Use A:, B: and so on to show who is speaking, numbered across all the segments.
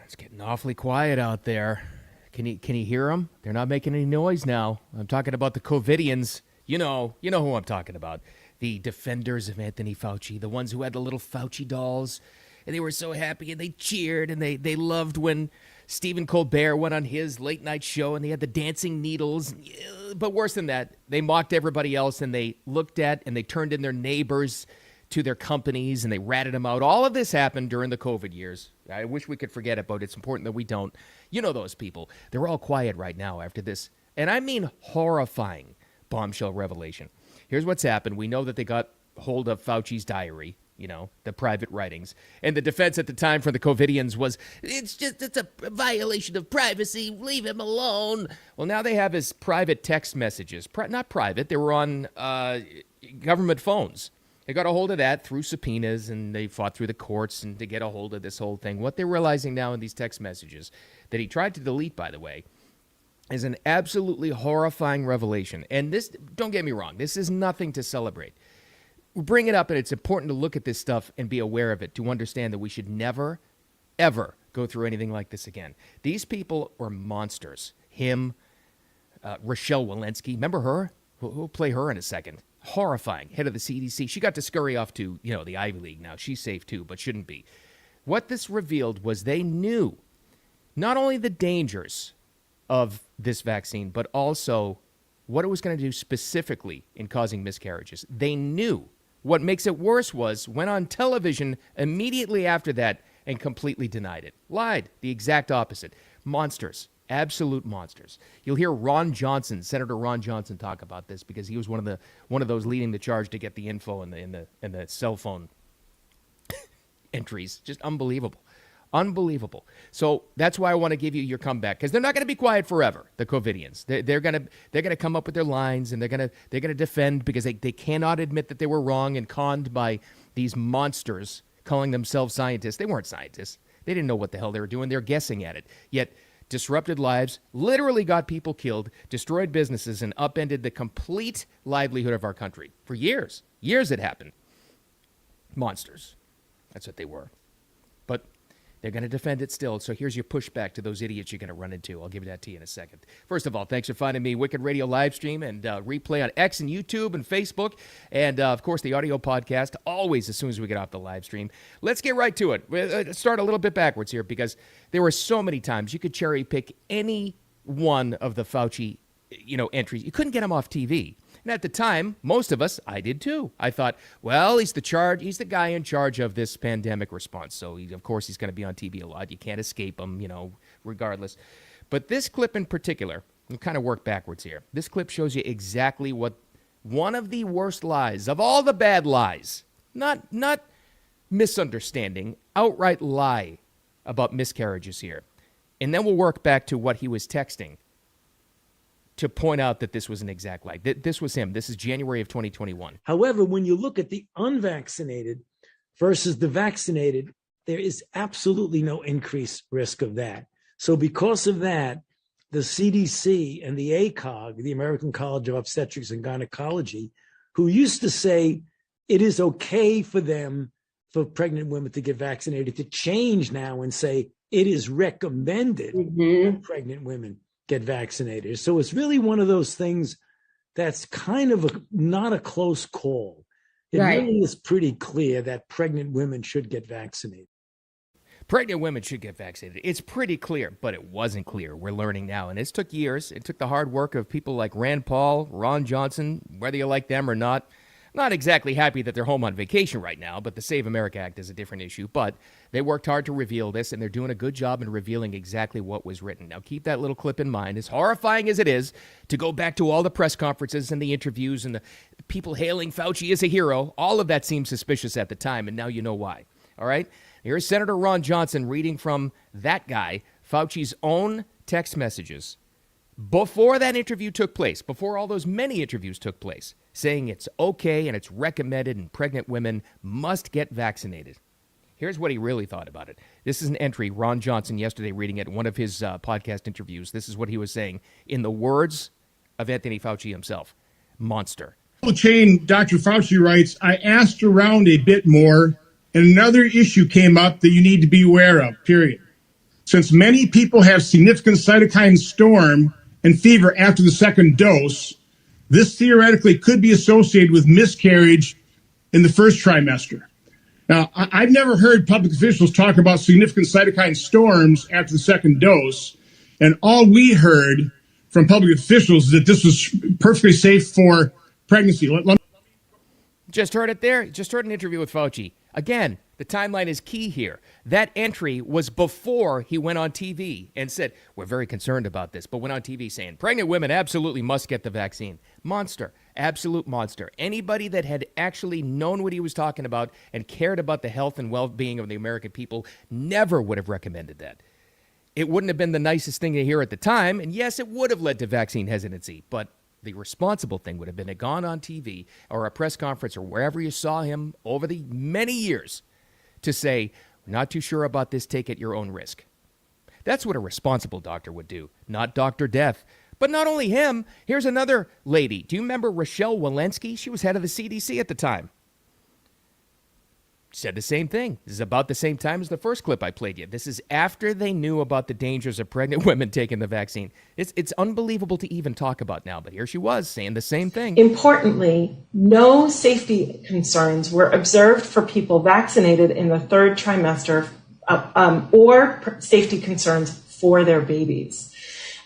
A: It's getting awfully quiet out there. Can you hear them? They're not making any noise now. I'm talking about the COVIDians. You know who I'm talking about. The defenders of Anthony Fauci, the ones who had the little Fauci dolls, and they were so happy and they cheered and they loved when Stephen Colbert went on his late night show and they had the dancing needles. But worse than that, they mocked everybody else and they looked at and they turned in their neighbors to their companies and they ratted them out. All of this happened during the COVID years. I wish we could forget it, but it's important that we don't. You know those people. They're all quiet right now after this. And I mean horrifying bombshell revelation. Here's what's happened. We know that they got hold of Fauci's diary, the private writings. And the defense at the time for the COVIDians was, it's a violation of privacy. Leave him alone. Well, now they have his private text messages. Not private. They were on government phones. They got a hold of that through subpoenas, and they fought through the courts and to get a hold of this whole thing. What they're realizing now in these text messages that he tried to delete, by the way, is an absolutely horrifying revelation. And this, don't get me wrong, this is nothing to celebrate. We bring it up, and it's important to look at this stuff and be aware of it, to understand that we should never, ever go through anything like this again. These people were monsters. Him, Rochelle Walensky, remember her? We'll play her in a second. Horrifying, head of the CDC. She got to scurry off to, the Ivy League now. She's safe too, but shouldn't be. What this revealed was they knew not only the dangers of this vaccine, but also what it was going to do specifically in causing miscarriages. They knew. What makes it worse was went on television immediately after that and completely denied it. Lied. The exact opposite. Monsters. Absolute monsters. You'll hear Senator Ron Johnson talk about this because he was one of those leading the charge to get the info in the cell phone entries. Just unbelievable. Unbelievable. So that's why I want to give you your comeback, because they're not going to be quiet forever, the COVIDians. They're going to come up with their lines, and they're going to defend, because they cannot admit that they were wrong and conned by these monsters calling themselves scientists. They weren't scientists. They didn't know what the hell they were doing. They're guessing at it. Yet disrupted lives, literally got people killed, destroyed businesses, and upended the complete livelihood of our country. For years. Years it happened. Monsters. That's what they were. But they're going to defend it still. So here's your pushback to those idiots you're going to run into. I'll give that to you in a second. First of all, thanks for finding me. Wicked Radio live stream and replay on X and YouTube and Facebook. And, of course, the audio podcast, always as soon as we get off the live stream. Let's get right to it. Let's start a little bit backwards here, because there were so many times you could cherry pick any one of the Fauci, entries. You couldn't get them off TV. And at the time, most of us, I did too. I thought, well, he's the guy in charge of this pandemic response. So, of course, he's going to be on TV a lot. You can't escape him, regardless. But this clip in particular, we'll kind of work backwards here. This clip shows you exactly what one of the worst lies of all the bad lies, not misunderstanding, outright lie about miscarriages here. And then we'll work back to what he was texting to point out that this was an exact lie. This was him. This is January of 2021.
B: However, when you look at the unvaccinated versus the vaccinated, there is absolutely no increased risk of that. So because of that, the CDC and the ACOG, the American College of Obstetrics and Gynecology, who used to say it is okay for pregnant women to get vaccinated, to change now and say it is recommended that pregnant women get vaccinated. So it's really one of those things that's kind of not a close call. It really is pretty clear that pregnant women should get vaccinated.
A: Pregnant women should get vaccinated. It's pretty clear, but it wasn't clear. We're learning now. And it took years. It took the hard work of people like Rand Paul, Ron Johnson, whether you like them or not. Not exactly happy that they're home on vacation right now, but the Save America Act is a different issue. But they worked hard to reveal this, and they're doing a good job in revealing exactly what was written. Now, keep that little clip in mind. As horrifying as it is to go back to all the press conferences and the interviews and the people hailing Fauci as a hero, all of that seemed suspicious at the time, and now you know why. All right? Here's Senator Ron Johnson reading from that guy, Fauci's own text messages, before that interview took place, before all those many interviews took place, saying it's okay and it's recommended and pregnant women must get vaccinated. Here's what he really thought about it. This is an entry, Ron Johnson yesterday reading it in one of his podcast interviews. This is what he was saying in the words of Anthony Fauci himself. Monster.
C: Chain, Dr. Fauci writes, I asked around a bit more, and another issue came up that you need to be aware of, period. since many people have significant cytokine storm and fever after the second dose, this theoretically could be associated with miscarriage in the first trimester. Now, I've never heard public officials talk about significant cytokine storms after the second dose, and all we heard from public officials is that this was perfectly safe for pregnancy.
A: Just heard it there. Just heard an interview with Fauci. Again, the timeline is key here. That entry was before he went on TV and said, we're very concerned about this, but went on TV saying, pregnant women absolutely must get the vaccine. Monster. Absolute monster. Anybody that had actually known what he was talking about and cared about the health and well-being of the American people never would have recommended that. It wouldn't have been the nicest thing to hear at the time, and yes, it would have led to vaccine hesitancy, but the responsible thing would have been to gone on TV or a press conference or wherever you saw him over the many years to say, we're not too sure about this, take it at your own risk. That's what a responsible doctor would do, not Dr. Death. But not only him, here's another lady. Do you remember Rochelle Walensky? She was head of the CDC at the time. Said the same thing. This is about the same time as the first clip I played you. This is after they knew about the dangers of pregnant women taking the vaccine. It's unbelievable to even talk about now, but here she was saying the same thing.
D: Importantly, no safety concerns were observed for people vaccinated in the third trimester or safety concerns for their babies.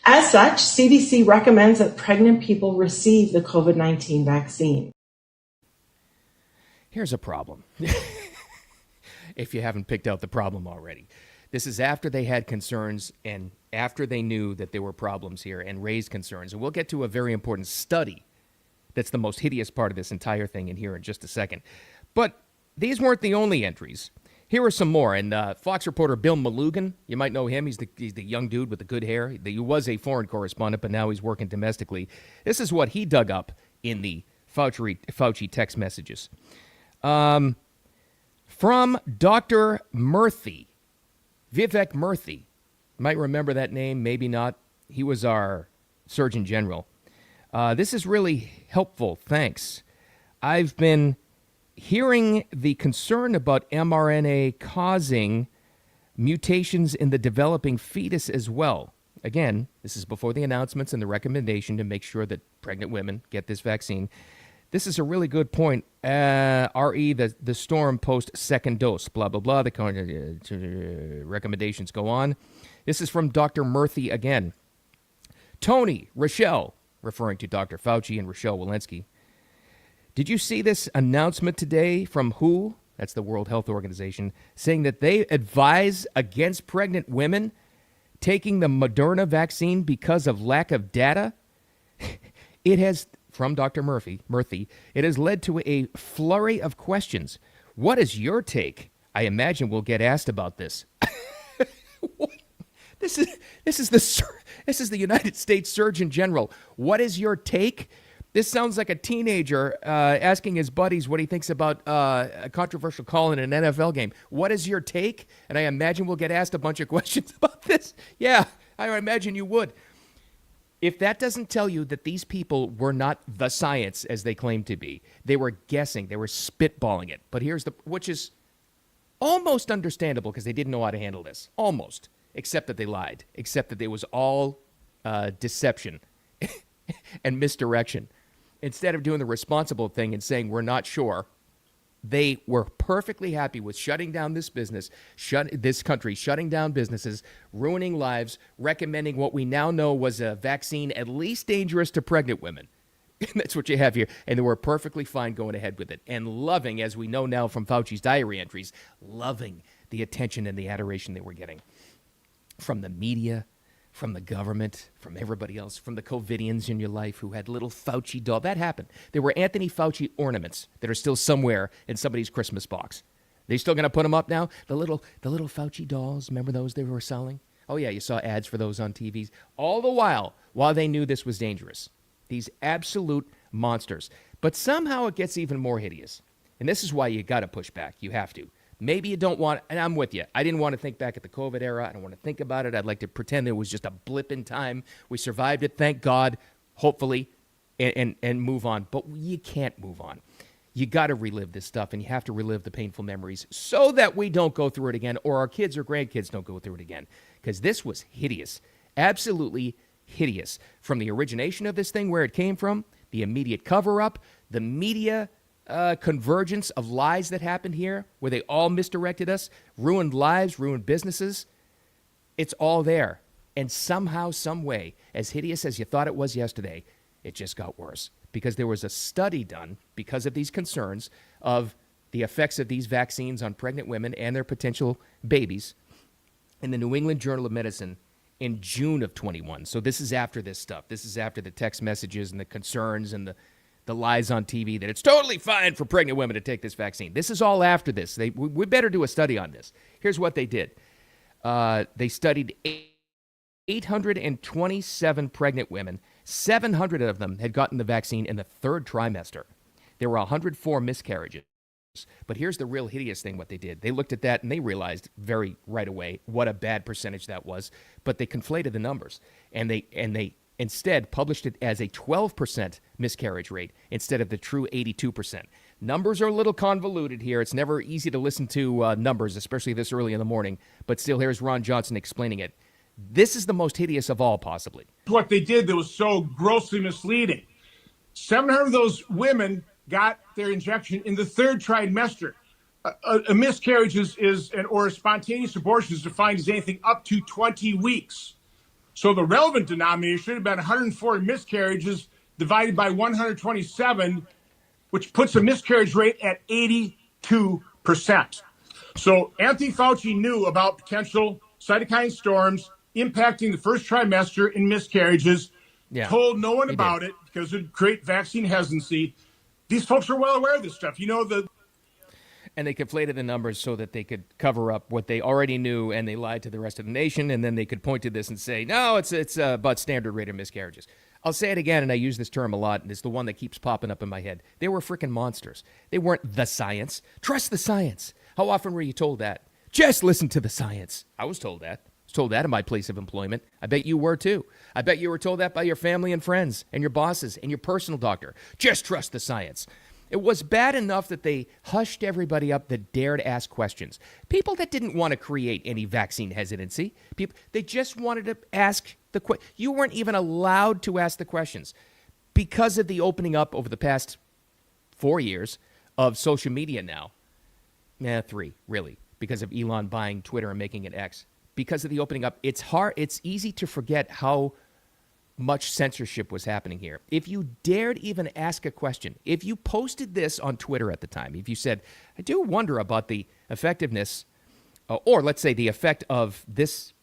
D: As such, CDC recommends that pregnant people receive the COVID-19 vaccine.
A: Here's a problem. If you haven't picked out the problem already. This is after they had concerns and after they knew that there were problems here and raised concerns. And we'll get to a very important study that's the most hideous part of this entire thing in here in just a second. But these weren't the only entries. Here are some more. And Fox reporter Bill Malugin, you might know him. He's the young dude with the good hair. He was a foreign correspondent, but now he's working domestically. This is what he dug up in the Fauci text messages. From Dr. Murthy, Vivek Murthy. You might remember that name, maybe not. He was our Surgeon General. This is really helpful, thanks. I've been hearing the concern about mRNA causing mutations in the developing fetus as well. Again, this is before the announcements and the recommendation to make sure that pregnant women get this vaccine. This is a really good point. RE, the storm post second dose, blah, blah, blah. The recommendations go on. This is from Dr. Murthy again. Tony, Rochelle, referring to Dr. Fauci and Rochelle Walensky. Did you see this announcement today from WHO? That's the World Health Organization, saying that they advise against pregnant women taking the Moderna vaccine because of lack of data? It has, from Dr. Murthy, it has led to a flurry of questions. What is your take? I imagine we'll get asked about this. This is the United States Surgeon General. What is your take? This sounds like a teenager asking his buddies what he thinks about a controversial call in an NFL game. What is your take? And I imagine we'll get asked a bunch of questions about this. Yeah, I imagine you would. If that doesn't tell you that these people were not the science as they claimed to be, they were guessing, they were spitballing it. But which is almost understandable because they didn't know how to handle this. Almost. Except that they lied. Except that it was all deception and misdirection. Instead of doing the responsible thing and saying we're not sure, they were perfectly happy with shutting down this business, this country, shutting down businesses, ruining lives, recommending what we now know was a vaccine at least dangerous to pregnant women. That's what you have here. And they were perfectly fine going ahead with it and loving, as we know now from Fauci's diary entries, loving the attention and the adoration they were getting from the media, from the government, from everybody else, from the COVIDians in your life who had little Fauci doll. That happened. There were Anthony Fauci ornaments that are still somewhere in somebody's Christmas box. They still going to put them up now? The little Fauci dolls, remember those they were selling? Oh, yeah, you saw ads for those on TVs. All the while they knew this was dangerous. These absolute monsters. But somehow it gets even more hideous. And this is why you got to push back. You have to. Maybe you don't want, and I'm with you. I didn't want to think back at the COVID era. I don't want to think about it. I'd like to pretend it was just a blip in time. We survived it, thank God, hopefully, and move on. But you can't move on. You got to relive this stuff, and you have to relive the painful memories so that we don't go through it again, or our kids or grandkids don't go through it again. Because this was hideous, absolutely hideous. From the origination of this thing, where it came from, the immediate cover-up, the media convergence of lies that happened here, where they all misdirected us, ruined lives, ruined businesses. It's all there. And somehow, some way, as hideous as you thought it was yesterday, it just got worse. Because there was a study done, because of these concerns, of the effects of these vaccines on pregnant women and their potential babies in the New England Journal of Medicine in June of 21. So this is after this stuff. This is after the text messages and the concerns and the lies on TV that it's totally fine for pregnant women to take this vaccine. This is all after this. We better do a study on this. Here's what they did. They studied 827 pregnant women. 700 of them had gotten the vaccine in the third trimester. There were 104 miscarriages. But here's the real hideous thing, what they did. They looked at that and they realized very right away what a bad percentage that was. But they conflated the numbers. And they instead published it as a 12% miscarriage rate instead of the true 82%. Numbers are a little convoluted here. It's never easy to listen to numbers, especially this early in the morning. But still, here's Ron Johnson explaining it. This is the most hideous of all, possibly.
C: What they did that was so grossly misleading. 700 of those women got their injection in the third trimester. A miscarriage or a spontaneous abortion is defined as anything up to 20 weeks. So the relevant denominator should have been 104 miscarriages divided by 127, which puts a miscarriage rate at 82%. So Anthony Fauci knew about potential cytokine storms impacting the first trimester in miscarriages, told no one about it because it would create vaccine hesitancy. These folks are well aware of this stuff.
A: And they conflated the numbers so that they could cover up what they already knew, and they lied to the rest of the nation, and then they could point to this and say, no, it's about standard rate of miscarriages. I'll say it again, and I use this term a lot, and it's the one that keeps popping up in my head. They were freaking monsters. They weren't the science. Trust the science. How often were you told that? Just listen to the science. I was told that. I was told that in my place of employment. I bet you were too. I bet you were told that by your family and friends and your bosses and your personal doctor. Just trust the science. It was bad enough that they hushed everybody up that dared ask questions. People that didn't want to create any vaccine hesitancy. They just wanted to ask the question. You weren't even allowed to ask the questions. Because of the opening up over the past 4 years of social media now. 3, really. Because of Elon buying Twitter and making it X. Because of the opening up, it's easy to forget how much censorship was happening here. If you dared even ask a question, if you posted this on Twitter at the time, if you said, I do wonder about the effectiveness, or let's say the effect of this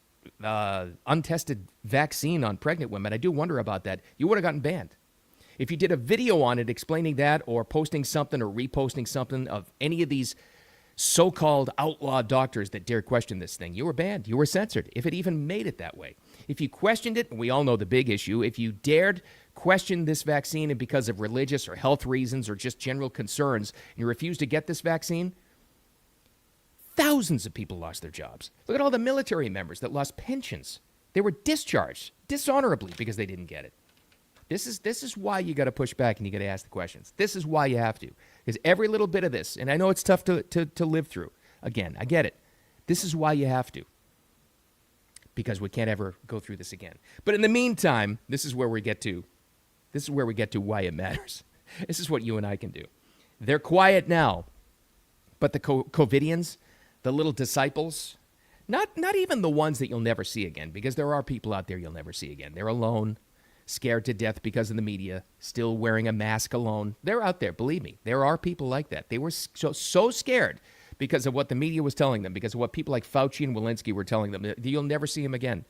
A: untested vaccine on pregnant women, I do wonder about that, you would have gotten banned. If you did a video on it explaining that, or posting something or reposting something of any of these so-called outlaw doctors that dare question this thing, you were banned. You were censored, if it even made it that way. If you questioned it, and we all know the big issue, if you dared question this vaccine and because of religious or health reasons or just general concerns, and you refused to get this vaccine, thousands of people lost their jobs. Look at all the military members that lost pensions. They were discharged dishonorably because they didn't get it. This is why you got to push back and you got to ask the questions. This is why you have to. Because every little bit of this, and I know it's tough to live through. Again, I get it. This is why you have to. Because we can't ever go through this again. But in the meantime, this is where we get to why it matters. This is what you and I can do. They're quiet now. But the COVIDians, the little disciples, not even the ones that you'll never see again, because there are people out there you'll never see again. They're alone. Scared to death because of the media, still wearing a mask alone. They're out there, believe me. There are people like that. They were so scared because of what the media was telling them, because of what people like Fauci and Walensky were telling them. You'll never see them again.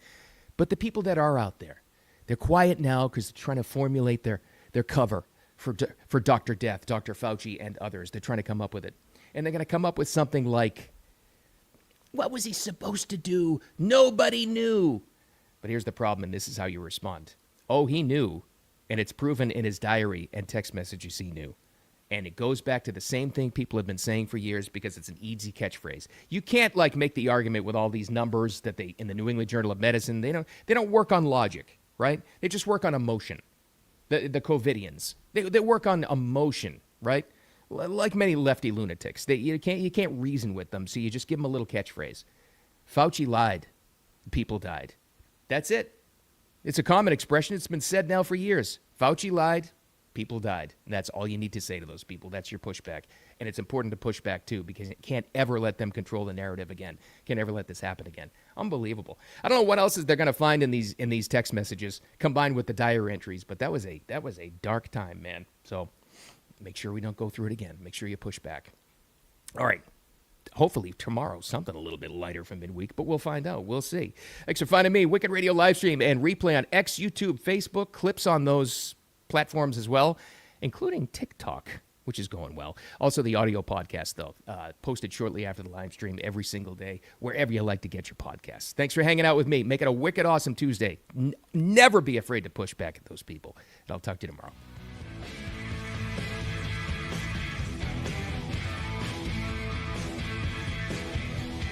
A: But the people that are out there, they're quiet now because they're trying to formulate their cover for Dr. Death, Dr. Fauci, and others. They're trying to come up with it. And they're going to come up with something like, what was he supposed to do? Nobody knew. But here's the problem, and this is how you respond. Oh, he knew, and it's proven in his diary and text messages he knew. And it goes back to the same thing people have been saying for years because it's an easy catchphrase. You can't make the argument with all these numbers that they in the New England Journal of Medicine. They don't work on logic, right? They just work on emotion. The COVIDians, they work on emotion, right? like many lefty lunatics. You can't reason with them, so you just give them a little catchphrase. Fauci lied. People died. That's it. It's a common expression. It's been said now for years. Fauci lied. People died. And that's all you need to say to those people. That's your pushback. And it's important to push back, too, because you can't ever let them control the narrative again. Can't ever let this happen again. Unbelievable. I don't know what else they're going to find in these text messages combined with the diary entries, but that was a dark time, man. So make sure we don't go through it again. Make sure you push back. All right. Hopefully tomorrow, something a little bit lighter for midweek, but we'll find out. We'll see. Thanks for finding me. Wicked Radio live stream and replay on X, YouTube, Facebook, clips on those platforms as well, including TikTok, which is going well. Also, the audio podcast, though, posted shortly after the live stream every single day, wherever you like to get your podcasts. Thanks for hanging out with me. Make it a wicked awesome Tuesday. Never be afraid to push back at those people. And I'll talk to you tomorrow.